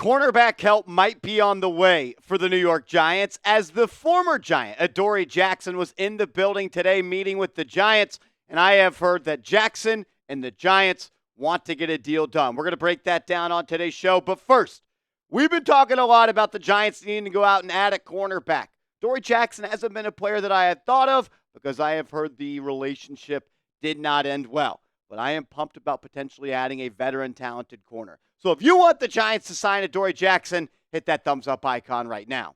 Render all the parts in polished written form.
Cornerback help might be on the way for the New York Giants as the former Giant, Adoree Jackson, was in the building today meeting with the Giants, and I have heard that Jackson and the Giants want to get a deal done. We're going to break that down on today's show, but first, we've been talking a lot about the Giants needing to go out and add a cornerback. Adoree Jackson hasn't been a player that I had thought of because I have heard the relationship did not end well. But I am pumped about potentially adding a veteran talented corner. So if you want the Giants to sign Adoree Jackson, hit that thumbs up icon right now.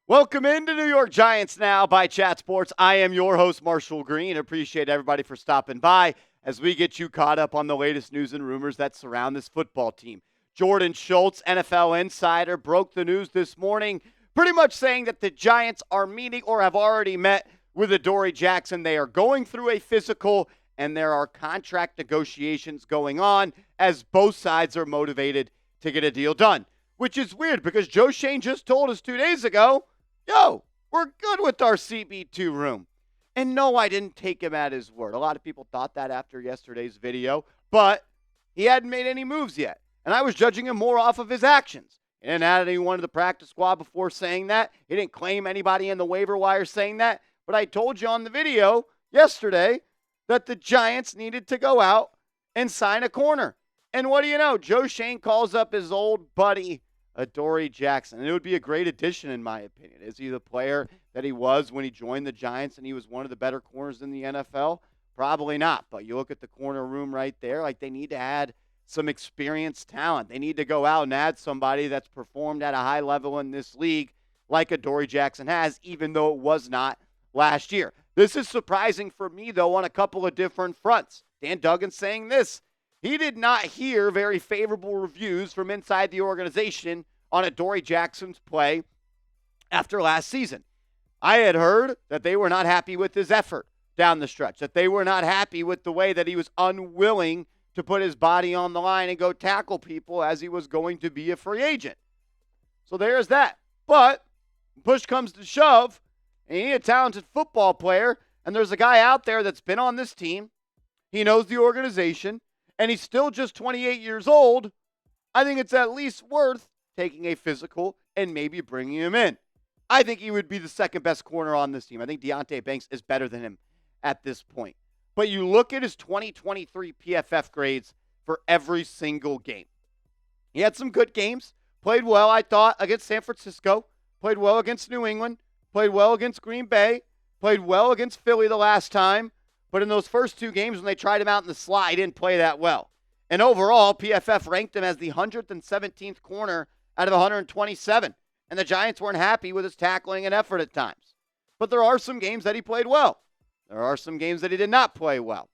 Welcome into New York Giants Now by Chat Sports. I am your host, Marshall Green. Appreciate everybody for stopping by as we get you caught up on the latest news and rumors that surround this football team. Jordan Schultz, NFL insider, broke the news this morning, pretty much saying that the Giants are meeting or have already met with Adoree Jackson. They are going through a physical, and there are contract negotiations going on as both sides are motivated to get a deal done, which is weird because Joe Schoen just told us 2 days ago, yo, we're good with our CB2 room. And no, I didn't take him at his word. A lot of people thought that after yesterday's video, but he hadn't made any moves yet. And I was judging him more off of his actions. He didn't add anyone to the practice squad before saying that. He didn't claim anybody in the waiver wire saying that. But I told you on the video yesterday that the Giants needed to go out and sign a corner. And what do you know? Joe Schoen calls up his old buddy, Adoree Jackson. And it would be a great addition, in my opinion. Is he the player that he was when he joined the Giants and he was one of the better corners in the NFL? Probably not. But you look at the corner room right there, like they need to add some experienced talent. They need to go out and add somebody that's performed at a high level in this league like Adoree Jackson has, even though it was not last year. This is surprising for me, though, on a couple of different fronts. Dan Duggan saying this. He did not hear very favorable reviews from inside the organization on Adoree Jackson's play after last season. I had heard that they were not happy with his effort down the stretch, that they were not happy with the way that he was unwilling to put his body on the line and go tackle people as he was going to be a free agent. So there's that. But push comes to shove, and you need a talented football player, and there's a guy out there that's been on this team. He knows the organization, and he's still just 28 years old. I think it's at least worth taking a physical and maybe bringing him in. I think he would be the second best corner on this team. I think Deonte Banks is better than him at this point. But you look at his 2023 PFF grades for every single game. He had some good games, played well, I thought, against San Francisco, played well against New England, played well against Green Bay, played well against Philly the last time. But in those first two games when they tried him out in the slot, he didn't play that well. And overall, PFF ranked him as the 117th corner out of 127. And the Giants weren't happy with his tackling and effort at times. But there are some games that he played well. There are some games that he did not play well.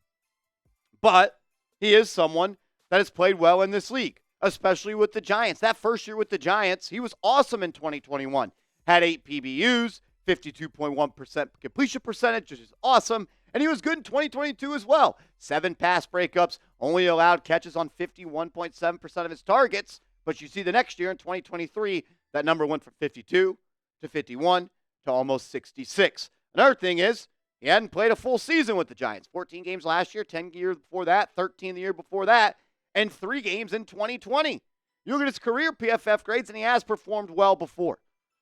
But he is someone that has played well in this league, especially with the Giants. That first year with the Giants, he was awesome in 2021. Had 8 PBUs, 52.1% completion percentage, which is awesome. And he was good in 2022 as well. 7 pass breakups, only allowed catches on 51.7% of his targets. But you see the next year in 2023, that number went from 52 to 51 to almost 66. Another thing is, he hadn't played a full season with the Giants. 14 games last year, 10 years before that, 13 the year before that, and 3 games in 2020. You look at his career PFF grades, and he has performed well before.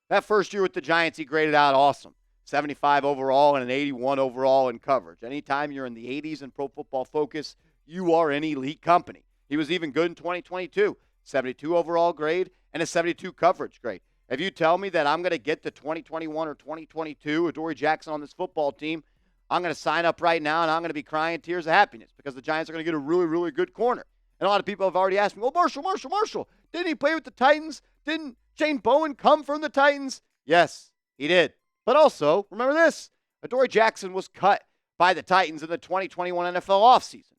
That first year with the Giants, he graded out awesome. 75 overall and an 81 overall in coverage. Anytime you're in the 80s in Pro Football Focus, you are an elite company. He was even good in 2022. 72 overall grade and a 72 coverage grade. If you tell me that I'm going to get the 2021 or 2022 Adoree Jackson on this football team, I'm going to sign up right now, and I'm going to be crying tears of happiness because the Giants are going to get a really, really good corner. And a lot of people have already asked me, well, Marshall, didn't he play with the Titans? Didn't Shane Bowen come from the Titans? Yes, he did. But also, remember this, Adoree Jackson was cut by the Titans in the 2021 NFL offseason,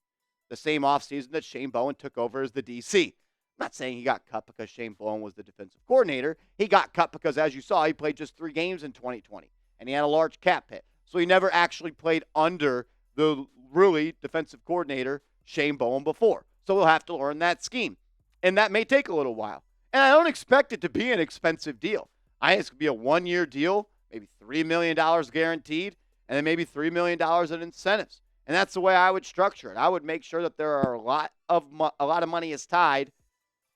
the same offseason that Shane Bowen took over as the DC. I'm not saying he got cut because Shane Bowen was the defensive coordinator. He got cut because, as you saw, he played just 3 games in 2020, and he had a large cap hit. So he never actually played under the really defensive coordinator, Shane Bowen, before. So we'll have to learn that scheme. And that may take a little while. And I don't expect it to be an expensive deal. I think it's going to be a 1-year deal, maybe $3 million guaranteed. and then maybe $3 million in incentives. And that's the way I would structure it. I would make sure that there are a lot of money is tied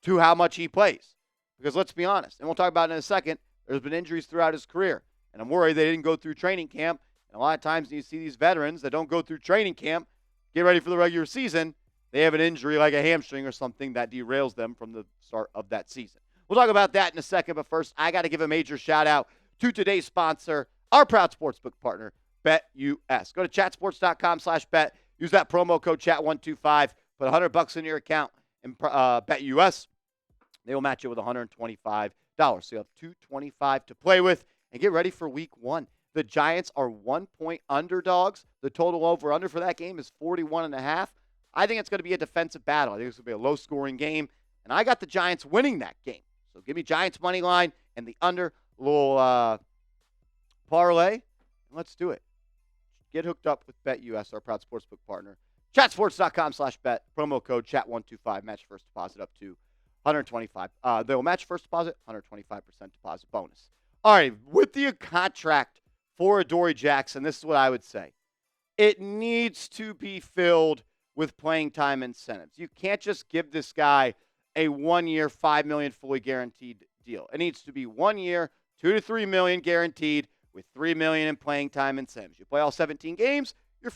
to how much he plays. Because let's be honest, and we'll talk about it in a second, there's been injuries throughout his career. And I'm worried they didn't go through training camp. And a lot of times you see these veterans that don't go through training camp, get ready for the regular season, they have an injury like a hamstring or something that derails them from the start of that season. We'll talk about that in a second, but first, I got to give a major shout-out to today's sponsor, our proud sportsbook partner, BetUS. Go to chatsports.com/bet. Use that promo code chat125. Put $100 in your account and BetUS. They will match it with $125. So you have $225 to play with, and get ready for week 1. The Giants are 1-point underdogs. The total over-under for that game is 41.5. I think it's going to be a defensive battle. I think it's going to be a low-scoring game, and I got the Giants winning that game. So give me Giants money line and the under, little parlay. Let's do it. Get hooked up with BetUS, our proud sportsbook partner. Chatsports.com/bet. Promo code chat125. Match first deposit up to $125. They will match first deposit, 125% deposit bonus. All right, with the contract for Adoree Jackson, this is what I would say. It needs to be filled with playing time incentives. You can't just give this guy a 1-year, $5 million fully guaranteed deal. It needs to be 1 year, $2 to $3 million guaranteed with $3 million in playing time incentives. You play all 17 games, your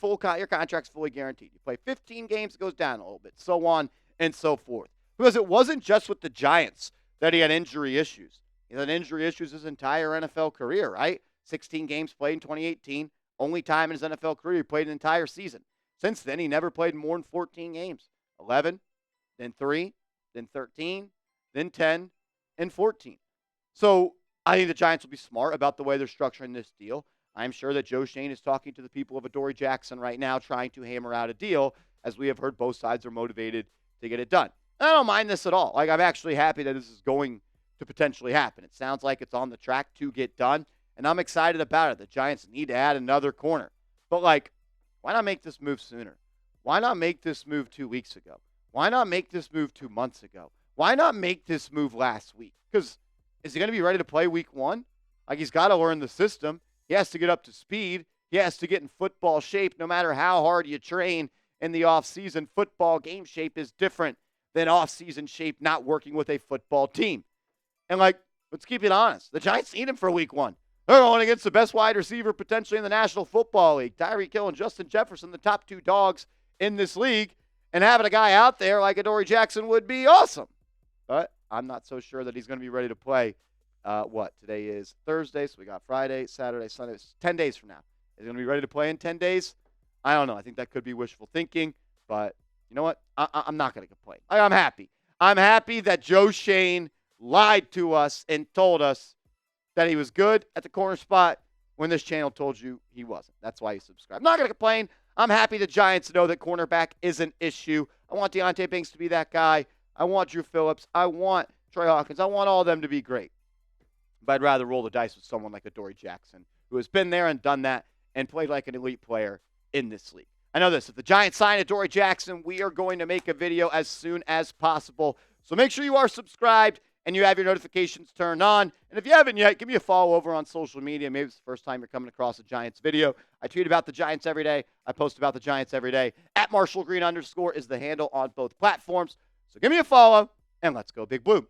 contract's fully guaranteed. You play 15 games, it goes down a little bit, so on and so forth. Because it wasn't just with the Giants that he had injury issues. He had injury issues his entire NFL career, right? 16 games played in 2018. Only time in his NFL career he played an entire season. Since then, he never played more than 14 games. 11, then 3, then 13, then 10, and 14. So I think the Giants will be smart about the way they're structuring this deal. I'm sure that Joe Schoen is talking to the people of Adoree Jackson right now, trying to hammer out a deal, as we have heard both sides are motivated to get it done. And I don't mind this at all. I'm actually happy that this is going to potentially happen. It sounds like it's on the track to get done, and I'm excited about it. The Giants need to add another corner. But, why not make this move sooner? Why not make this move 2 weeks ago? Why not make this move 2 months ago? Why not make this move last week? Because is he going to be ready to play week 1? He's got to learn the system. He has to get up to speed. He has to get in football shape. No matter how hard you train in the offseason, football game shape is different than offseason shape not working with a football team. And, let's keep it honest. The Giants need him for week 1. They're going against the best wide receiver potentially in the National Football League. Tyreek Hill and Justin Jefferson, the top 2 dogs in this league. And having a guy out there like Adoree Jackson would be awesome. But I'm not so sure that he's going to be ready to play. Today is Thursday, so we got Friday, Saturday, Sunday. 10 days from now. Is he going to be ready to play in 10 days? I don't know. I think that could be wishful thinking. But you know what? I'm not going to complain. I'm happy. I'm happy that Joe Schoen lied to us and told us that he was good at the corner spot when this channel told you he wasn't. That's why you subscribe. I'm not going to complain. I'm happy the Giants know that cornerback is an issue. I want Deontay Banks to be that guy. I want Drew Phillips. I want Trey Hawkins. I want all of them to be great. But I'd rather roll the dice with someone like Adoree Jackson, who has been there and done that and played like an elite player in this league. I know this. If the Giants sign Adoree Jackson, we are going to make a video as soon as possible. So make sure you are subscribed and you have your notifications turned on. And if you haven't yet, give me a follow over on social media. Maybe it's the first time you're coming across a Giants video. I tweet about the Giants every day. I post about the Giants every day. @MarshallGreen_ is the handle on both platforms. So give me a follow, and let's go Big Blue.